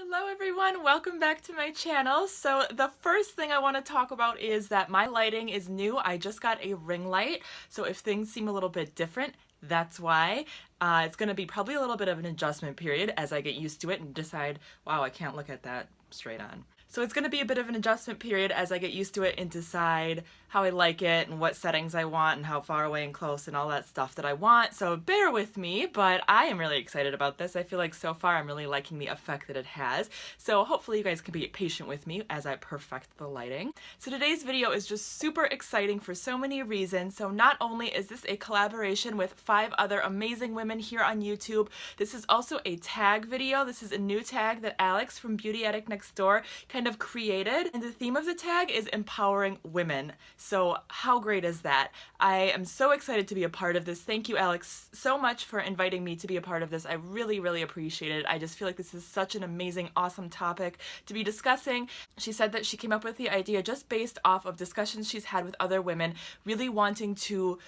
Hello everyone, welcome back to my channel. So the first thing I want to talk about is that my lighting is new. I just got a ring light, so if things seem a little bit different, that's why. It's going to be probably a little bit of an adjustment period as I get used to it and decide, wow, I can't look at that straight on. So it's going to be a bit of an adjustment period as I get used to it and decide how I like it and what settings I want and how far away and close and all that stuff that I want. So bear with me, but I am really excited about this. I feel like so far I'm really liking the effect that it has. So hopefully you guys can be patient with me as I perfect the lighting. So today's video is just super exciting for so many reasons. So not only is this a collaboration with 5 other amazing women here on YouTube, this is also a tag video. This is a new tag that Alex from Beauty Addict Next Door kind of created, and the theme of the tag is empowering women. So how great is that? I am so excited to be a part of this. Thank you, Alex, so much for inviting me to be a part of this. I really appreciate it. I just feel like this is such an amazing, awesome topic to be discussing. She said that she came up with the idea just based off of discussions she's had with other women, really wanting to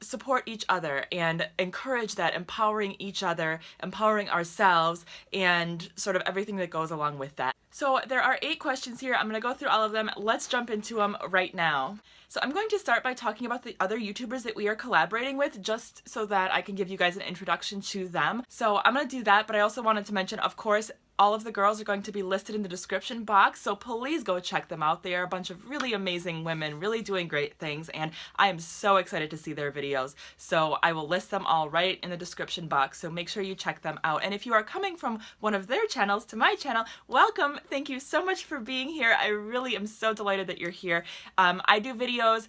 support each other and encourage that, empowering each other, empowering ourselves, and sort of everything that goes along with that. So there are 8 questions here. I'm going to go through all of them. Let's jump into them right now. So I'm going to start by talking about the other YouTubers that we are collaborating with, just so that I can give you guys an introduction to them. So I'm going to do that, but I also wanted to mention, of course, all of the girls are going to be listed in the description box, so please go check them out. They are a bunch of really amazing women, really doing great things, and I am so excited to see their videos. So I will list them all right in the description box, so make sure you check them out. And if you are coming from one of their channels to my channel, welcome! Thank you so much for being here. I really am so delighted that you're here. I do videos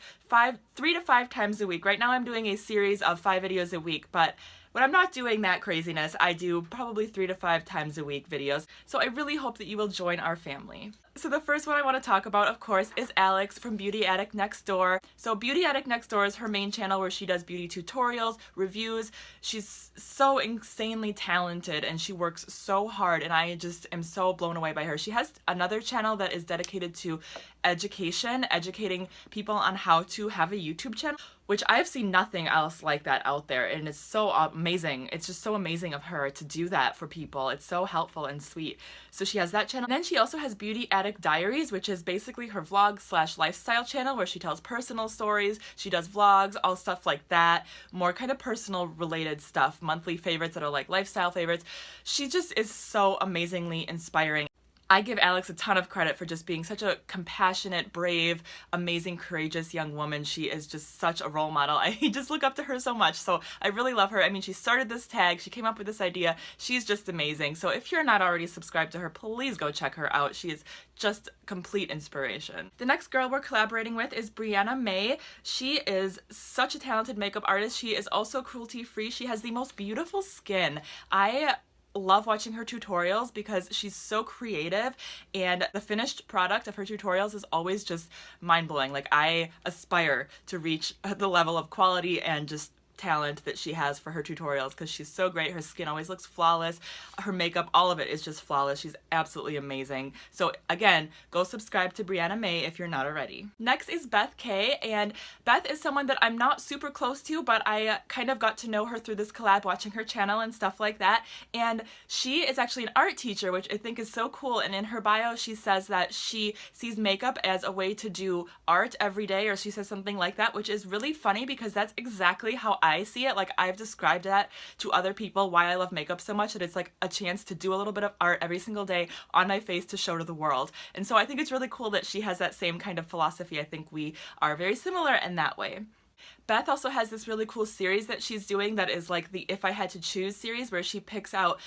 3 to 5 times a week. Right now I'm doing a series of 5 videos a week, but when I'm not doing that craziness, I do probably 3 to 5 times a week videos, so I really hope that you will join our family. So the first one I want to talk about, of course, is Alex from Beauty Addict Next Door. So Beauty Addict Next Door is her main channel where she does beauty tutorials, reviews. She's so insanely talented and she works so hard, and I just am so blown away by her. She has another channel that is dedicated to education, educating people on how to have a YouTube channel, which I've seen nothing else like that out there, and it's so amazing. It's just so amazing of her to do that for people. It's so helpful and sweet. So she has that channel. And then she also has Beauty Addict Diaries, which is basically her vlog / lifestyle channel where she tells personal stories, she does vlogs, all stuff like that, more kind of personal related stuff, monthly favorites that are like lifestyle favorites. She just is so amazingly inspiring. I give Alex a ton of credit for just being such a compassionate, brave, amazing, courageous young woman. She is just such a role model. I just look up to her so much, so I really love her. I mean, she started this tag, she came up with this idea, she's just amazing. So if you're not already subscribed to her, please go check her out. She is just complete inspiration. The next girl we're collaborating with is Brianna May. She is such a talented makeup artist. She is also cruelty-free. She has the most beautiful skin. I love watching her tutorials because she's so creative, and the finished product of her tutorials is always just mind-blowing. Like, I aspire to reach the level of quality and just talent that she has for her tutorials because she's so great. Her skin always looks flawless. Her makeup, all of it is just flawless. She's absolutely amazing. So again, go subscribe to Brianna May if you're not already. Next is Beth K, and Beth is someone that I'm not super close to, but I kind of got to know her through this collab, watching her channel and stuff like that. And she is actually an art teacher, which I think is so cool. And in her bio, she says that she sees makeup as a way to do art every day, or she says something like that, which is really funny because that's exactly how I see it. Like, I've described that to other people, why I love makeup so much, that it's like a chance to do a little bit of art every single day on my face to show to the world. And so I think it's really cool that she has that same kind of philosophy. I think we are very similar in that way. Beth also has this really cool series that she's doing that is like the If I Had to Choose series, where she picks out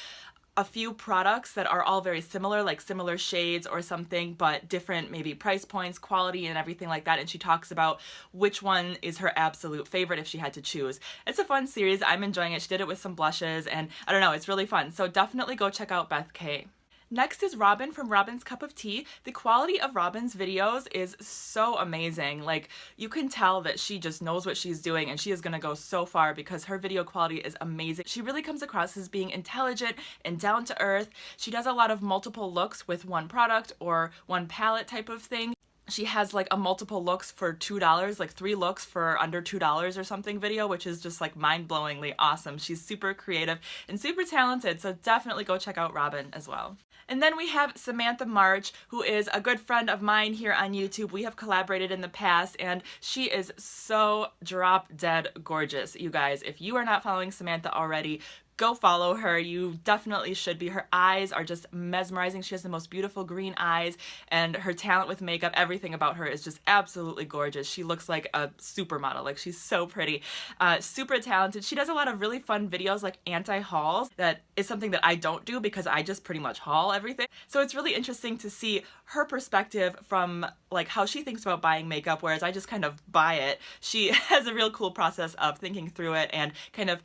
a few products that are all very similar, like similar shades or something, but different maybe price points, quality, and everything like that. And she talks about which one is her absolute favorite if she had to choose. It's a fun series. I'm enjoying it. She did it with some blushes, and I don't know, it's really fun. So definitely go check out Beth K. Next is Robin from Robin's Cup of Tea. The quality of Robin's videos is so amazing. Like, you can tell that she just knows what she's doing, and she is gonna go so far because her video quality is amazing. She really comes across as being intelligent and down to earth. She does a lot of multiple looks with one product or one palette type of thing. She has like a multiple looks for $2, like 3 looks for under $2 or something video, which is just like mind-blowingly awesome. She's super creative and super talented, so definitely go check out Robin as well. And then we have Samantha March, who is a good friend of mine here on YouTube. We have collaborated in the past, and she is so drop dead gorgeous, you guys. If you are not following Samantha already, go follow her. You definitely should be. Her eyes are just mesmerizing. She has the most beautiful green eyes, and her talent with makeup, everything about her is just absolutely gorgeous. She looks like a supermodel. Like, she's so pretty, super talented. She does a lot of really fun videos like anti-hauls. That is something that I don't do because I just pretty much haul everything. So it's really interesting to see her perspective from like how she thinks about buying makeup, whereas I just kind of buy it. She has a real cool process of thinking through it and kind of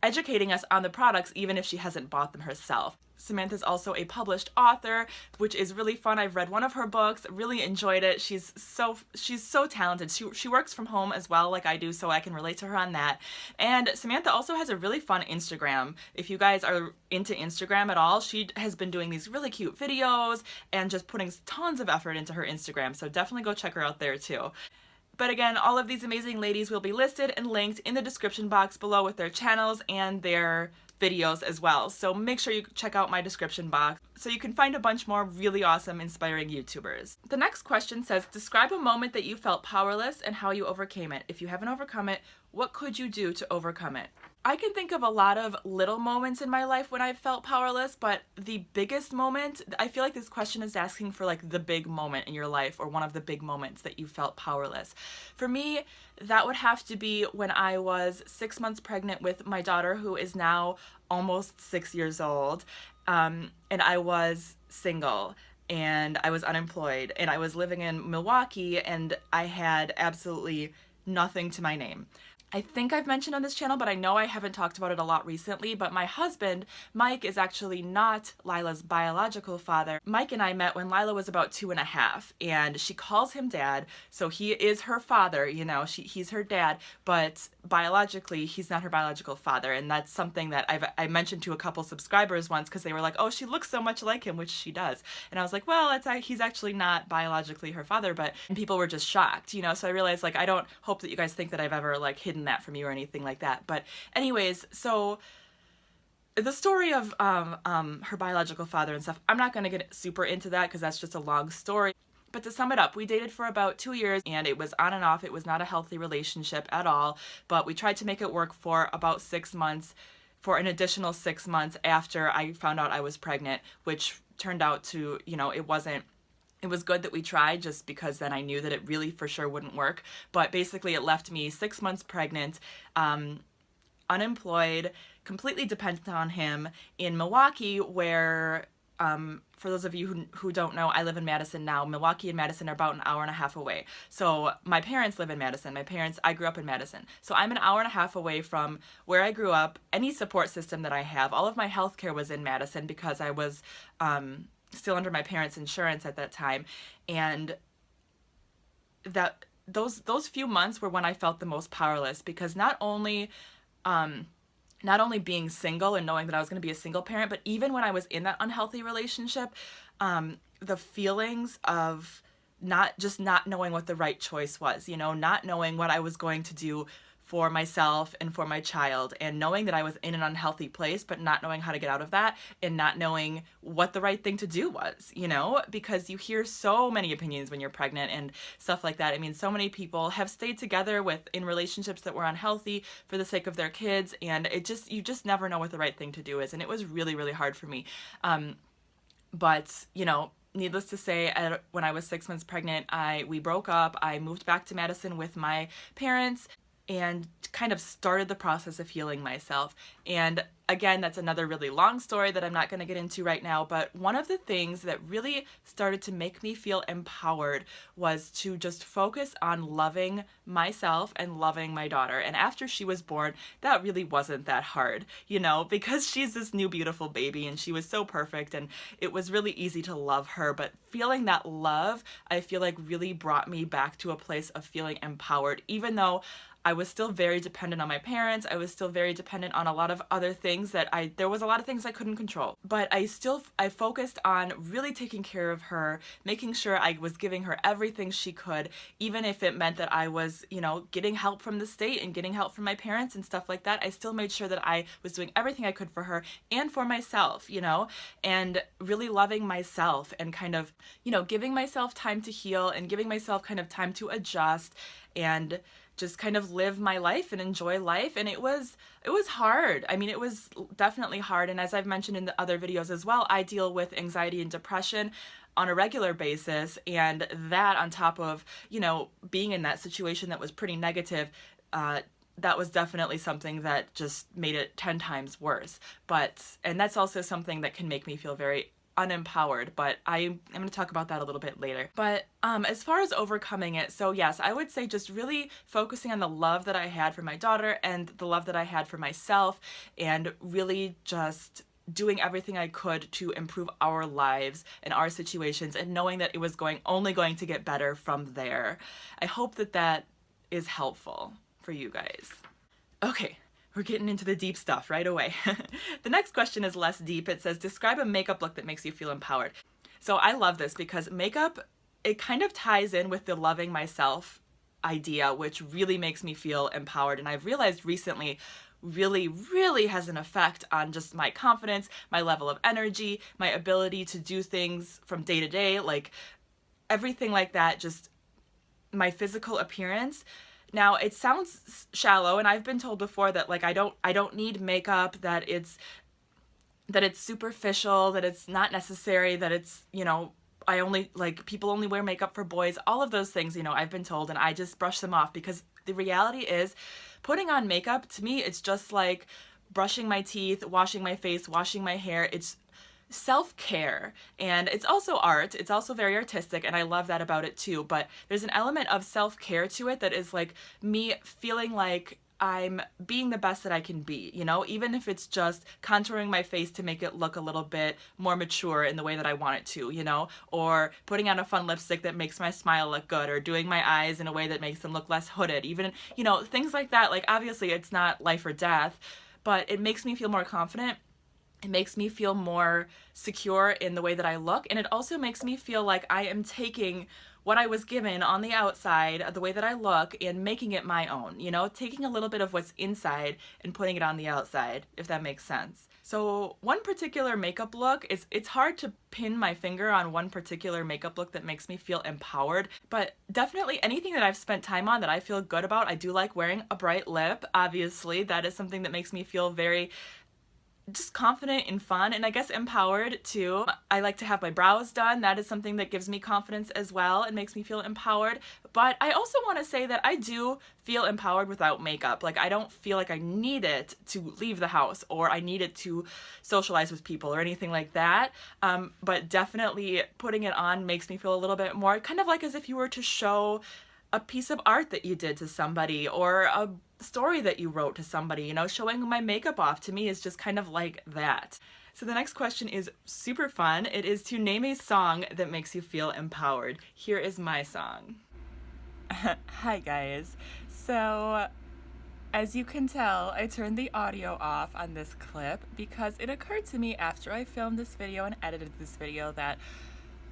educating us on the products even if she hasn't bought them herself. Samantha's also a published author, which is really fun. I've read one of her books, really enjoyed it. She's so talented. She works from home as well, like I do, so I can relate to her on that. And Samantha also has a really fun Instagram. If you guys are into Instagram at all, she has been doing these really cute videos and just putting tons of effort into her Instagram, so definitely go check her out there too. But again, all of these amazing ladies will be listed and linked in the description box below with their channels and their videos as well. So make sure you check out my description box so you can find a bunch more really awesome, inspiring YouTubers. The next question says, describe a moment that you felt powerless and how you overcame it. If you haven't overcome it, what could you do to overcome it? I can think of a lot of little moments in my life when I've felt powerless, but the biggest moment, I feel like this question is asking for like the big moment in your life or one of the big moments that you felt powerless. For me, that would have to be when I was 6 months pregnant with my daughter, who is now almost 6 years old, and I was single. And I was unemployed, and I was living in Milwaukee, and I had absolutely nothing to my name. I think I've mentioned on this channel, but I know I haven't talked about it a lot recently, but my husband, Mike, is actually not Lila's biological father. Mike and I met when Lila was about 2.5, and she calls him dad, so he is her father, you know, he's her dad, but biologically, he's not her biological father, and that's something that I mentioned to a couple subscribers once, because they were like, oh, she looks so much like him, which she does, and I was like, well, he's actually not biologically her father, but people were just shocked, you know, so I realized, like, I don't hope that you guys think that I've ever, like, hidden that from you or anything like that. But anyways, so the story of her biological father and stuff, I'm not going to get super into that because that's just a long story. But to sum it up, we dated for about 2 years, and it was on and off. It was not a healthy relationship at all, but we tried to make it work for about 6 months, for an additional 6 months after I found out I was pregnant, which turned out to, you know, it was good that we tried, just because then I knew that it really for sure wouldn't work. But basically it left me 6 months pregnant, unemployed, completely dependent on him in Milwaukee, where, for those of you who don't know, I live in Madison now. Milwaukee and Madison are about an hour and a half away. So my parents live in Madison. I grew up in Madison. So I'm an hour and a half away from where I grew up, any support system that I have. All of my healthcare was in Madison because I was, still under my parents' insurance at that time, and that those few months were when I felt the most powerless, because not only being single and knowing that I was going to be a single parent, but even when I was in that unhealthy relationship, the feelings of not knowing what the right choice was, you know, not knowing what I was going to do for myself and for my child, and knowing that I was in an unhealthy place, but not knowing how to get out of that, and not knowing what the right thing to do was, you know, because you hear so many opinions when you're pregnant and stuff like that. I mean, so many people have stayed together in relationships that were unhealthy for the sake of their kids, and you just never know what the right thing to do is, and it was really, really hard for me. But, you know, needless to say, when I was 6 months pregnant, we broke up. I moved back to Madison with my parents, and kind of started the process of healing myself. And again, that's another really long story that I'm not going to get into right now, but one of the things that really started to make me feel empowered was to just focus on loving myself and loving my daughter. And after she was born, that really wasn't that hard, you know, because she's this new beautiful baby and she was so perfect, and it was really easy to love her. But feeling that love, I feel like, really brought me back to a place of feeling empowered, even though I was still very dependent on my parents. I was still very dependent on a lot of other things that there was a lot of things I couldn't control. But I focused on really taking care of her, making sure I was giving her everything she could, even if it meant that I was, getting help from the state and getting help from my parents and stuff like that. I still made sure that I was doing everything I could for her and for myself, and really loving myself and kind of, giving myself time to heal and giving myself kind of time to adjust and just kind of live my life and enjoy life. And it was hard. I mean, it was definitely hard. And as I've mentioned in the other videos as well, I deal with anxiety and depression on a regular basis. And that on top of, being in that situation that was pretty negative, that was definitely something that just made it 10 times worse. And that's also something that can make me feel very unempowered, but I'm going to talk about that a little bit later. But as far as overcoming it, so yes, I would say just really focusing on the love that I had for my daughter and the love that I had for myself, and really just doing everything I could to improve our lives and our situations, and knowing that it was only going to get better from there. I hope that is helpful for you guys. Okay. We're getting into the deep stuff right away. The next question is less deep. It says, describe a makeup look that makes you feel empowered. So I love this because makeup, it kind of ties in with the loving myself idea, which really makes me feel empowered. And I've realized recently really, really has an effect on just my confidence, my level of energy, my ability to do things from day to day, like everything like that, just my physical appearance. Now, it sounds shallow, and I've been told before that like I don't need makeup, that it's superficial, that it's not necessary, that it's, I only people only wear makeup for boys, all of those things, I've been told, and I just brush them off because the reality is putting on makeup, to me, it's just like brushing my teeth, washing my face, washing my hair. It's self-care, and it's also art. It's also very artistic, and I love that about it too, but there's an element of self-care to it that is like me feeling like I'm being the best that I can be, even if it's just contouring my face to make it look a little bit more mature in the way that I want it to, or putting on a fun lipstick that makes my smile look good, or doing my eyes in a way that makes them look less hooded, even, things like that. Like, obviously it's not life or death, but it makes me feel more confident. It makes me feel more secure in the way that I look, and it also makes me feel like I am taking what I was given on the outside, the way that I look, and making it my own, taking a little bit of what's inside and putting it on the outside, if that makes sense. So one particular makeup look, it's hard to pin my finger on one particular makeup look that makes me feel empowered, but definitely anything that I've spent time on that I feel good about. I do like wearing a bright lip, obviously. That is something that makes me feel very just confident and fun, and I guess empowered too. I like to have my brows done. That is something that gives me confidence as well and makes me feel empowered. But I also want to say that I do feel empowered without makeup. Like, I don't feel like I need it to leave the house, or I need it to socialize with people or anything like that. But definitely putting it on makes me feel a little bit more kind of like as if you were to show a piece of art that you did to somebody, or a story that you wrote to somebody. Showing my makeup off to me is just kind of like that. So the next question is super fun. It is to name a song that makes you feel empowered. Here is my song. Hi guys. So as you can tell, I turned the audio off on this clip because it occurred to me after I filmed this video and edited this video that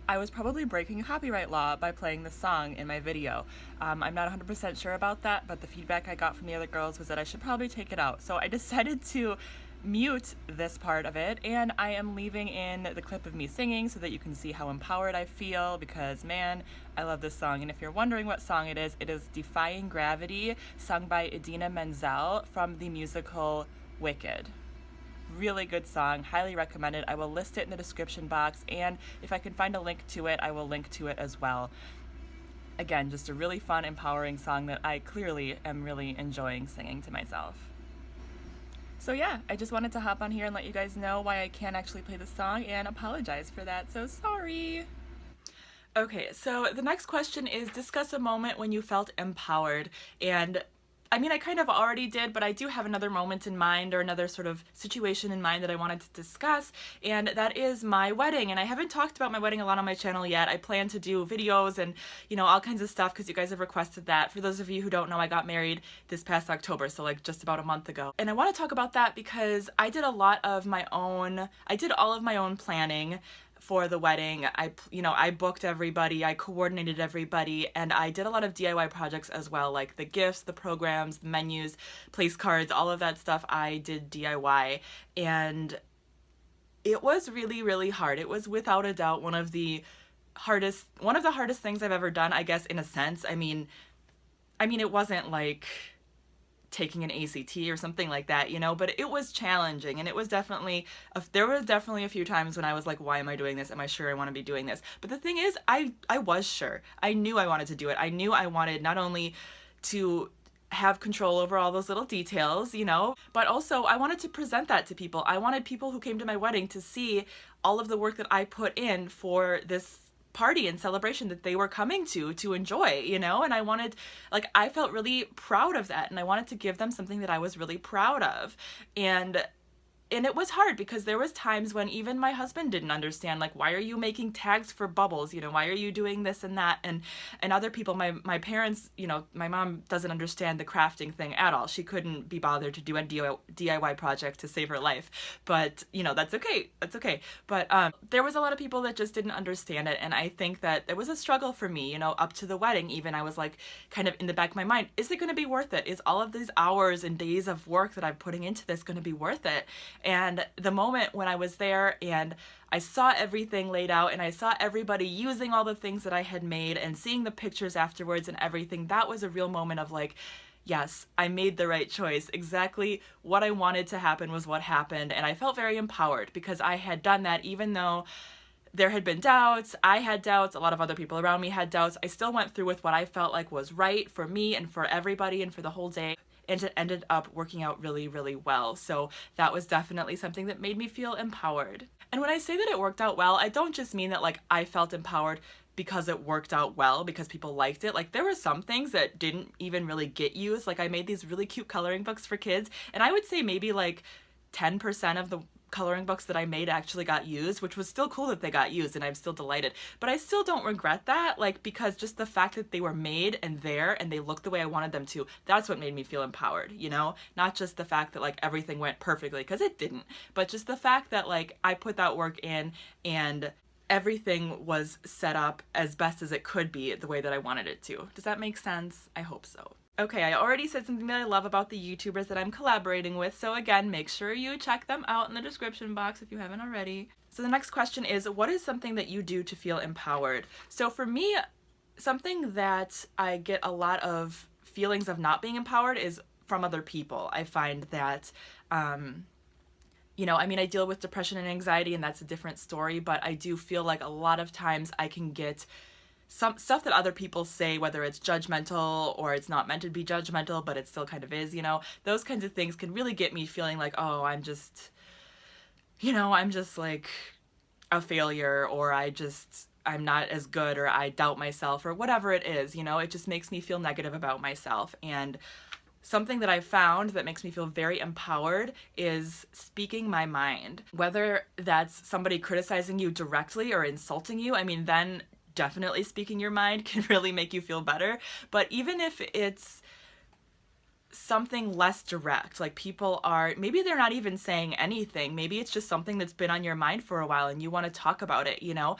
I was probably breaking copyright law by playing this song in my video. I'm not 100% sure about that, but the feedback I got from the other girls was that I should probably take it out. So I decided to mute this part of it, and I am leaving in the clip of me singing so that you can see how empowered I feel, because man, I love this song. And if you're wondering what song it is Defying Gravity, sung by Idina Menzel from the musical Wicked. Really good song, highly recommend it. I will list it in the description box, and if I can find a link to it, I will link to it as well. Again, just a really fun, empowering song that I clearly am really enjoying singing to myself. So yeah, I just wanted to hop on here and let you guys know why I can't actually play the song, and apologize for that, so sorry. Okay, so the next question is, discuss a moment when you felt empowered. And I mean, I kind of already did, but I do have another moment in mind, or another sort of situation in mind that I wanted to discuss, and that is my wedding. And I haven't talked about my wedding a lot on my channel yet. I plan to do videos and, you know, all kinds of stuff because you guys have requested that. For those of you who don't know, I got married this past October, so like just about a month ago. And I want to talk about that because I did all of my own planning for the wedding. I booked everybody, I coordinated everybody, and I did a lot of DIY projects as well, like the gifts, the programs, the menus, place cards, all of that stuff I did DIY. And it was really, really hard. It was without a doubt one of the hardest things I've ever done, I guess, in a sense. I mean, it wasn't like taking an ACT or something like that, you know, but it was challenging, and it was definitely, there were definitely a few times when I was like, why am I doing this? Am I sure I want to be doing this? But the thing is, I was sure. I knew I wanted to do it. I knew I wanted not only to have control over all those little details, you know, but also I wanted to present that to people. I wanted people who came to my wedding to see all of the work that I put in for this party and celebration that they were coming to enjoy, you know. And I felt really proud of that, and I wanted to give them something that I was really proud of. And it was hard because there was times when even my husband didn't understand, like, why are you making tags for bubbles? You know, why are you doing this and that? And other people, my parents, you know, my mom doesn't understand the crafting thing at all. She couldn't be bothered to do a DIY project to save her life. But, you know, that's okay. That's okay. But there was a lot of people that just didn't understand it. And I think that it was a struggle for me, you know, up to the wedding even. I was like, kind of in the back of my mind, is it going to be worth it? Is all of these hours and days of work that I'm putting into this going to be worth it? And the moment when I was there and I saw everything laid out and I saw everybody using all the things that I had made and seeing the pictures afterwards and everything, that was a real moment of like, yes, I made the right choice. Exactly what I wanted to happen was what happened. And I felt very empowered because I had done that. Even though there had been doubts, I had doubts, a lot of other people around me had doubts, I still went through with what I felt like was right for me and for everybody and for the whole day. And it ended up working out really, really well. So that was definitely something that made me feel empowered. And when I say that it worked out well, I don't just mean that like I felt empowered because it worked out well, because people liked it. Like there were some things that didn't even really get used. Like I made these really cute coloring books for kids, and I would say maybe like 10% of the coloring books that I made actually got used, which was still cool that they got used, and I'm still delighted. But I still don't regret that, like, because just the fact that they were made and there and they looked the way I wanted them to, that's what made me feel empowered, you know? Not just the fact that like everything went perfectly, because it didn't, but just the fact that like I put that work in and everything was set up as best as it could be the way that I wanted it to. Does that make sense? I hope so. Okay, I already said something that I love about the YouTubers that I'm collaborating with, so again, make sure you check them out in the description box if you haven't already. So the next question is, what is something that you do to feel empowered? So for me, something that I get a lot of feelings of not being empowered is from other people. I find that, you know, I mean, I deal with depression and anxiety, and that's a different story, but I do feel like a lot of times I can get some stuff that other people say, whether it's judgmental or it's not meant to be judgmental, but it still kind of is, you know, those kinds of things can really get me feeling like, oh, I'm just like a failure, or I'm not as good, or I doubt myself, or whatever it is, you know, it just makes me feel negative about myself. And something that I've found that makes me feel very empowered is speaking my mind, whether that's somebody criticizing you directly or insulting you. I mean, then definitely speaking your mind can really make you feel better. But even if it's something less direct, like maybe they're not even saying anything, maybe it's just something that's been on your mind for a while and you want to talk about it, you know,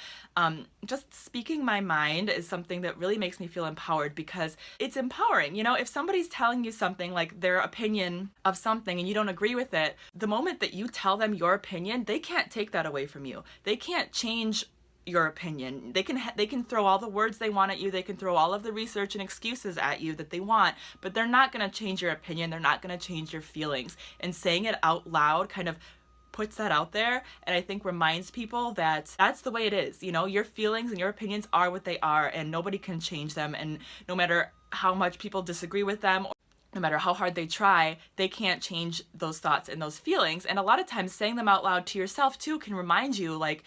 just speaking my mind is something that really makes me feel empowered, because it's empowering, you know, if somebody's telling you something, like their opinion of something, and you don't agree with it, the moment that you tell them your opinion, they can't take that away from you. They can't change your opinion. They can throw all the words they want at you, they can throw all of the research and excuses at you that they want, but they're not going to change your opinion, they're not going to change your feelings. And saying it out loud kind of puts that out there, and I think reminds people that that's the way it is, you know, your feelings and your opinions are what they are, and nobody can change them. And no matter how much people disagree with them, no matter how hard they try, they can't change those thoughts and those feelings. And a lot of times saying them out loud to yourself too can remind you, like,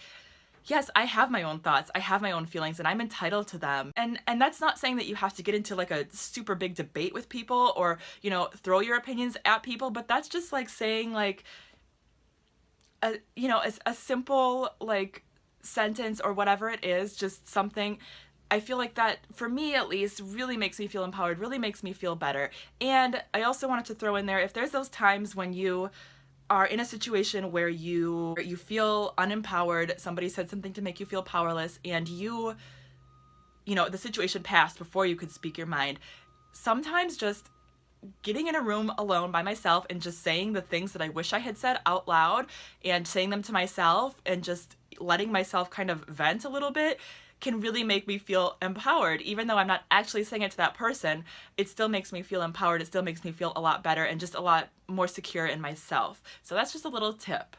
yes, I have my own thoughts, I have my own feelings, and I'm entitled to them. And that's not saying that you have to get into like a super big debate with people or, you know, throw your opinions at people, but that's just like saying like you know, a simple like sentence or whatever it is, just something. I feel like that, for me at least, really makes me feel empowered, really makes me feel better. And I also wanted to throw in there, if there's those times when you are in a situation where you feel unempowered, somebody said something to make you feel powerless, and you know, the situation passed before you could speak your mind. Sometimes just getting in a room alone by myself and just saying the things that I wish I had said out loud and saying them to myself and just letting myself kind of vent a little bit can really make me feel empowered. Even though I'm not actually saying it to that person, it still makes me feel empowered. It still makes me feel a lot better and just a lot more secure in myself. So that's just a little tip.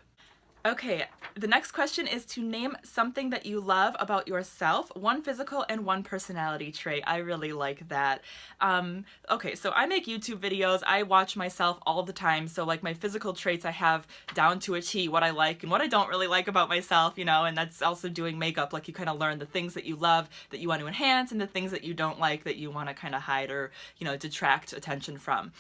Okay, the next question is to name something that you love about yourself, one physical and one personality trait. I really like that. Okay, so I make YouTube videos. I watch myself all the time. So like my physical traits I have down to a T, what I like and what I don't really like about myself, you know, and that's also doing makeup. Like you kind of learn the things that you love that you want to enhance and the things that you don't like that you want to kind of hide or, you know, detract attention from.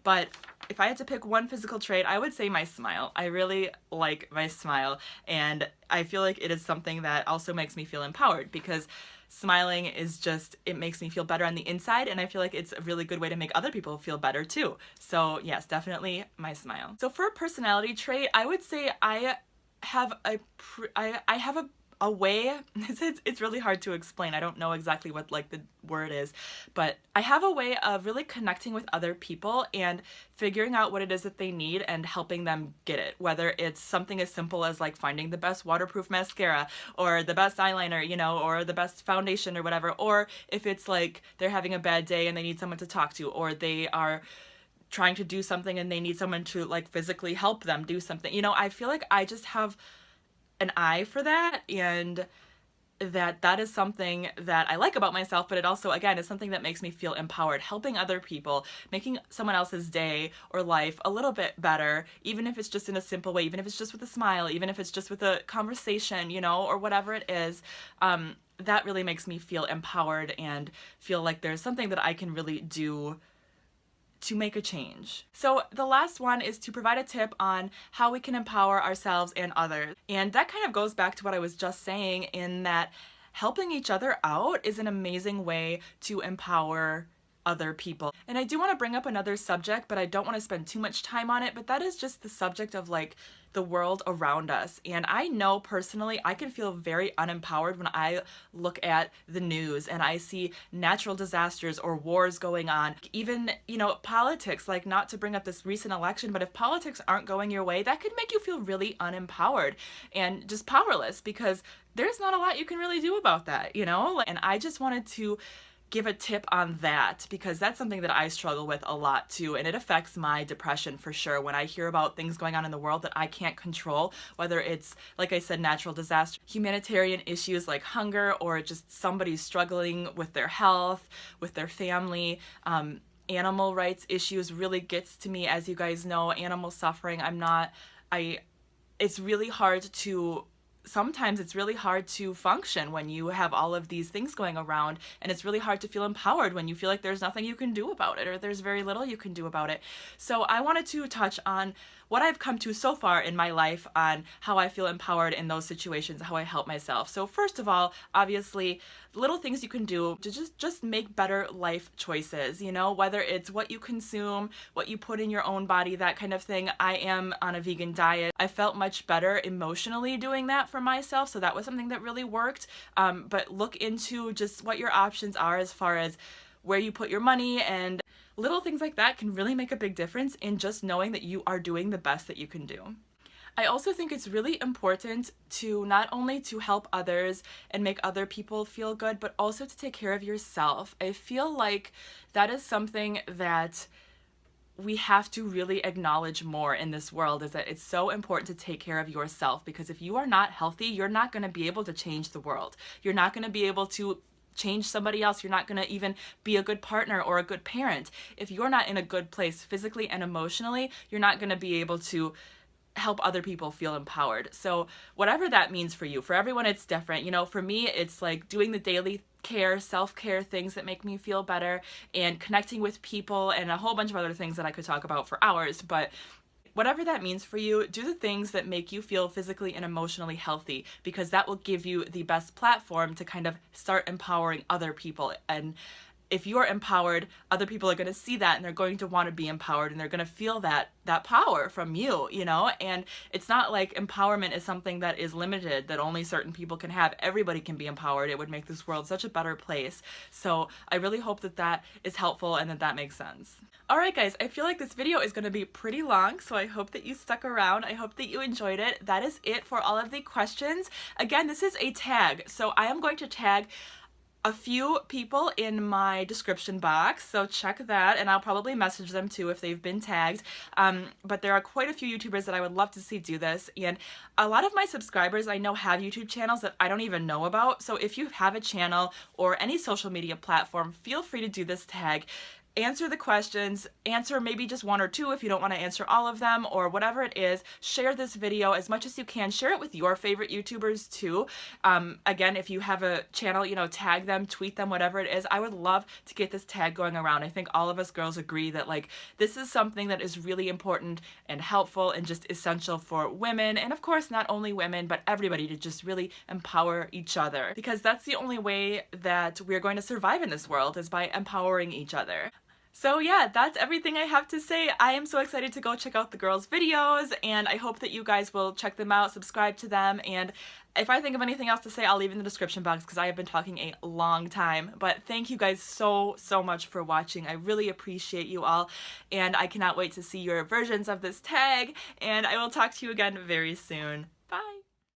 But if I had to pick one physical trait, I would say my smile. I really like my smile, and I feel like it is something that also makes me feel empowered because smiling is just, it makes me feel better on the inside, and I feel like it's a really good way to make other people feel better too. So yes, definitely my smile. So for a personality trait, I would say I have a way, it's really hard to explain. I don't know exactly what like the word is, but I have a way of really connecting with other people and figuring out what it is that they need and helping them get it. Whether it's something as simple as like finding the best waterproof mascara or the best eyeliner, you know, or the best foundation or whatever, or if it's like they're having a bad day and they need someone to talk to, or they are trying to do something and they need someone to like physically help them do something. You know, I feel like I just have an eye for that, and that is something that I like about myself, but it also, again, is something that makes me feel empowered, helping other people, making someone else's day or life a little bit better, even if it's just in a simple way, even if it's just with a smile, even if it's just with a conversation, you know, or whatever it is. That really makes me feel empowered and feel like there's something that I can really do to make a change. So the last one is to provide a tip on how we can empower ourselves and others. And that kind of goes back to what I was just saying, in that helping each other out is an amazing way to empower other people. And I do want to bring up another subject, but I don't want to spend too much time on it, but that is just the subject of like the world around us. And I know personally I can feel very unempowered when I look at the news and I see natural disasters or wars going on. Even, you know, politics, like, not to bring up this recent election, but if politics aren't going your way, that could make you feel really unempowered and just powerless, because there's not a lot you can really do about that, you know? And I just wanted to give a tip on that, because that's something that I struggle with a lot too, and it affects my depression for sure when I hear about things going on in the world that I can't control, whether it's, like I said, natural disaster, humanitarian issues like hunger, or just somebody struggling with their health, with their family. Animal rights issues really gets to me, as you guys know. Animal suffering, it's really hard to, sometimes it's really hard to function when you have all of these things going around, and it's really hard to feel empowered when you feel like there's nothing you can do about it, or there's very little you can do about it. So I wanted to touch on what I've come to so far in my life on how I feel empowered in those situations, how I help myself. So first of all, obviously, little things you can do to just make better life choices, you know, whether it's what you consume, what you put in your own body, that kind of thing. I am on a vegan diet. I felt much better emotionally doing that for myself, so that was something that really worked. But look into just what your options are as far as where you put your money, and little things like that can really make a big difference in just knowing that you are doing the best that you can do. I also think it's really important to not only to help others and make other people feel good, but also to take care of yourself. I feel like that is something that we have to really acknowledge more in this world, is that it's so important to take care of yourself, because if you are not healthy, you're not going to be able to change the world. You're not going to be able to change somebody else. You're not going to even be a good partner or a good parent. If you're not in a good place physically and emotionally, you're not going to be able to help other people feel empowered. So whatever that means for you, for everyone it's different. You know, for me it's like doing the daily care, self-care things that make me feel better, and connecting with people, and a whole bunch of other things that I could talk about for hours. But whatever that means for you, do the things that make you feel physically and emotionally healthy, because that will give you the best platform to kind of start empowering other people. And if you're empowered, other people are going to see that, and they're going to want to be empowered, and they're going to feel that power from you, you know? And it's not like empowerment is something that is limited, that only certain people can have. Everybody can be empowered. It would make this world such a better place. So I really hope that that is helpful and that that makes sense. Alright guys, I feel like this video is going to be pretty long, so I hope that you stuck around. I hope that you enjoyed it. That is it for all of the questions. Again, this is a tag, so I am going to tag a few people in my description box, so check that, and I'll probably message them too if they've been tagged. But there are quite a few YouTubers that I would love to see do this, and a lot of my subscribers I know have YouTube channels that I don't even know about. So if you have a channel or any social media platform, feel free to do this tag. Answer the questions, answer maybe just one or two if you don't want to answer all of them, or whatever it is. Share this video as much as you can. Share it with your favorite YouTubers too. Again, if you have a channel, you know, tag them, tweet them, whatever it is. I would love to get this tag going around. I think all of us girls agree that like this is something that is really important and helpful and just essential for women, and of course not only women but everybody, to just really empower each other, because that's the only way that we're going to survive in this world, is by empowering each other. So yeah, that's everything I have to say. I am so excited to go check out the girls' videos, and I hope that you guys will check them out, subscribe to them, and if I think of anything else to say, I'll leave it in the description box, because I have been talking a long time. But thank you guys so much for watching. I really appreciate you all, and I cannot wait to see your versions of this tag, and I will talk to you again very soon.